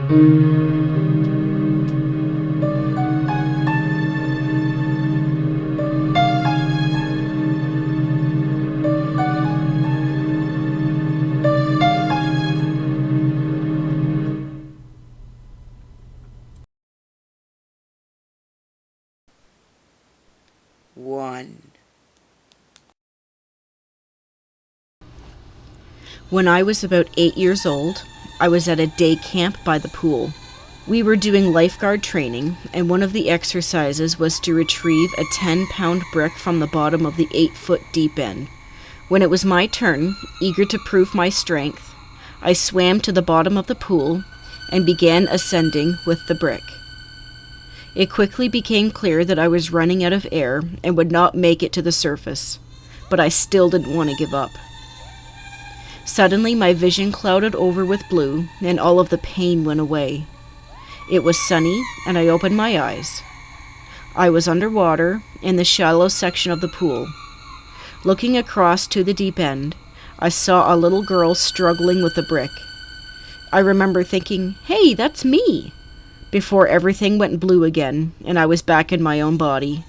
1. When I was about 8 years old, I was at a day camp by the pool. We were doing lifeguard training, and one of the exercises was to retrieve a 10-pound brick from the bottom of the 8-foot deep end. When it was my turn, eager to prove my strength, I swam to the bottom of the pool and began ascending with the brick. It quickly became clear that I was running out of air and would not make it to the surface, but I still didn't want to give up. Suddenly, my vision clouded over with blue, and all of the pain went away. It was sunny, and I opened my eyes. I was underwater, in the shallow section of the pool. Looking across to the deep end, I saw a little girl struggling with a brick. I remember thinking, "Hey, that's me!" before everything went blue again, and I was back in my own body,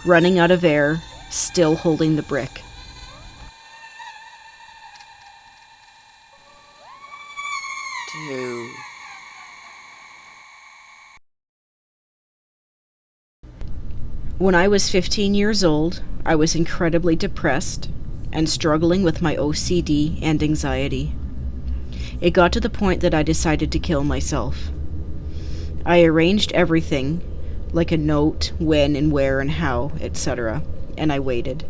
running out of air, still holding the brick. When I was 15 years old, I was incredibly depressed and struggling with my OCD and anxiety. It got to the point that I decided to kill myself. I arranged everything, like a note, when and where and how, etc., and I waited.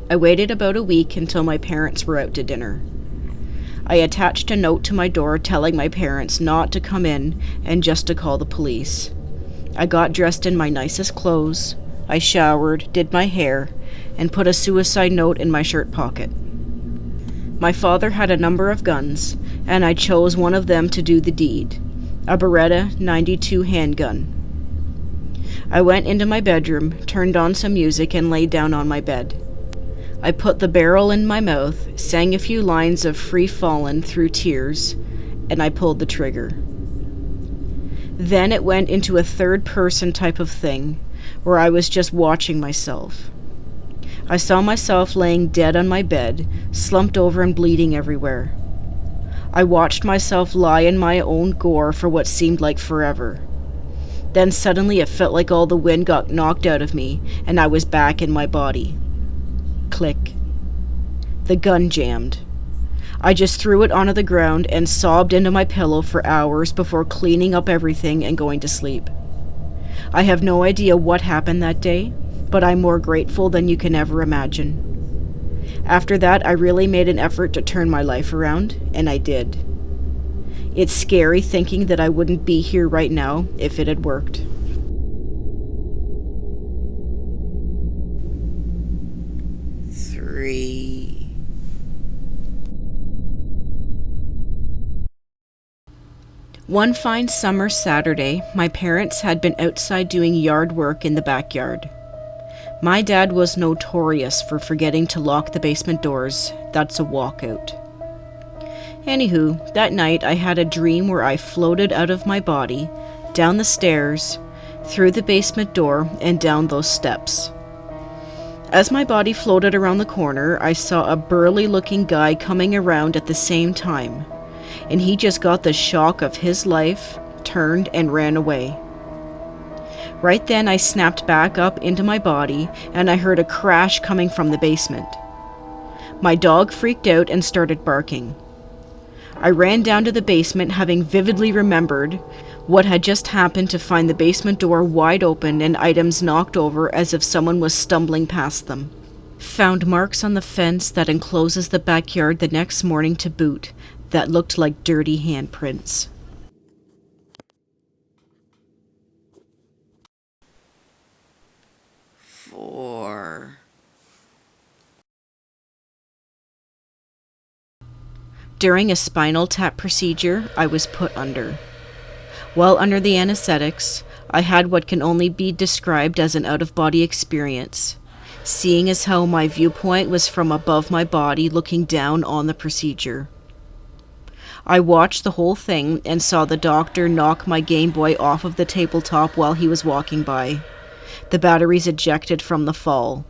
I waited about a week until my parents were out to dinner. I attached a note to my door telling my parents not to come in and just to call the police. I got dressed in my nicest clothes, I showered, did my hair, and put a suicide note in my shirt pocket. My father had a number of guns, and I chose one of them to do the deed, a Beretta 92 handgun. I went into my bedroom, turned on some music, and laid down on my bed. I put the barrel in my mouth, sang a few lines of Free Fallin' through tears, and I pulled the trigger. Then it went into a third-person type of thing, where I was just watching myself. I saw myself laying dead on my bed, slumped over and bleeding everywhere. I watched myself lie in my own gore for what seemed like forever. Then suddenly it felt like all the wind got knocked out of me, and I was back in my body. Click. The gun jammed. I just threw it onto the ground and sobbed into my pillow for hours before cleaning up everything and going to sleep. I have no idea what happened that day, but I'm more grateful than you can ever imagine. After that, I really made an effort to turn my life around, and I did. It's scary thinking that I wouldn't be here right now if it had worked. One fine summer Saturday, my parents had been outside doing yard work in the backyard. My dad was notorious for forgetting to lock the basement doors. That's a walkout. Anywho, that night I had a dream where I floated out of my body, down the stairs, through the basement door, and down those steps. As my body floated around the corner, I saw a burly-looking guy coming around at the same time, and he just got the shock of his life, turned, and ran away. Right then, I snapped back up into my body, and I heard a crash coming from the basement. My dog freaked out and started barking. I ran down to the basement, having vividly remembered what had just happened, to find the basement door wide open and items knocked over as if someone was stumbling past them. Found marks on the fence that encloses the backyard the next morning to boot that looked like dirty handprints. During a spinal tap procedure, I was put under. While under the anesthetics, I had what can only be described as an out-of-body experience, seeing as how my viewpoint was from above my body looking down on the procedure. I watched the whole thing and saw the doctor knock my Game Boy off of the tabletop while he was walking by. The batteries ejected from the fall.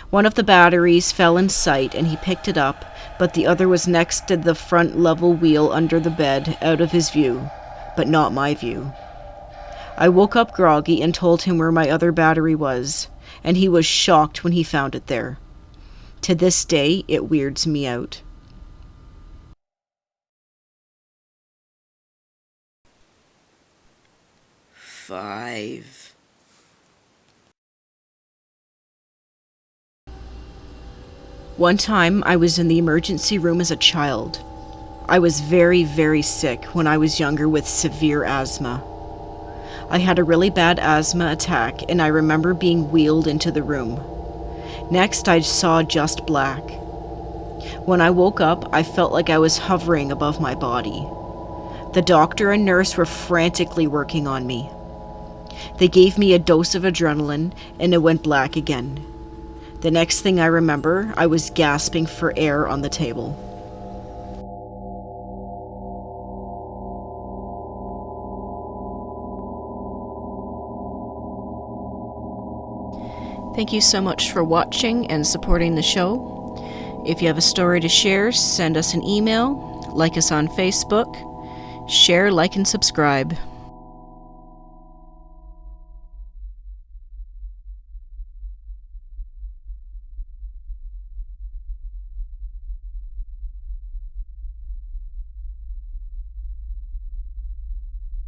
One of the batteries fell in sight and he picked it up, but the other was next to the front level wheel under the bed, out of his view, but not my view. I woke up groggy and told him where my other battery was, and he was shocked when he found it there. To this day, it weirds me out. Five. One time, I was in the emergency room as a child. I was very, very sick when I was younger with severe asthma. I had a really bad asthma attack, and I remember being wheeled into the room. Next, I saw just black. When I woke up, I felt like I was hovering above my body. The doctor and nurse were frantically working on me. They gave me a dose of adrenaline, and it went black again. The next thing I remember, I was gasping for air on the table. Thank you so much for watching and supporting the show. If you have a story to share, send us an email, like us on Facebook, share, like, and subscribe.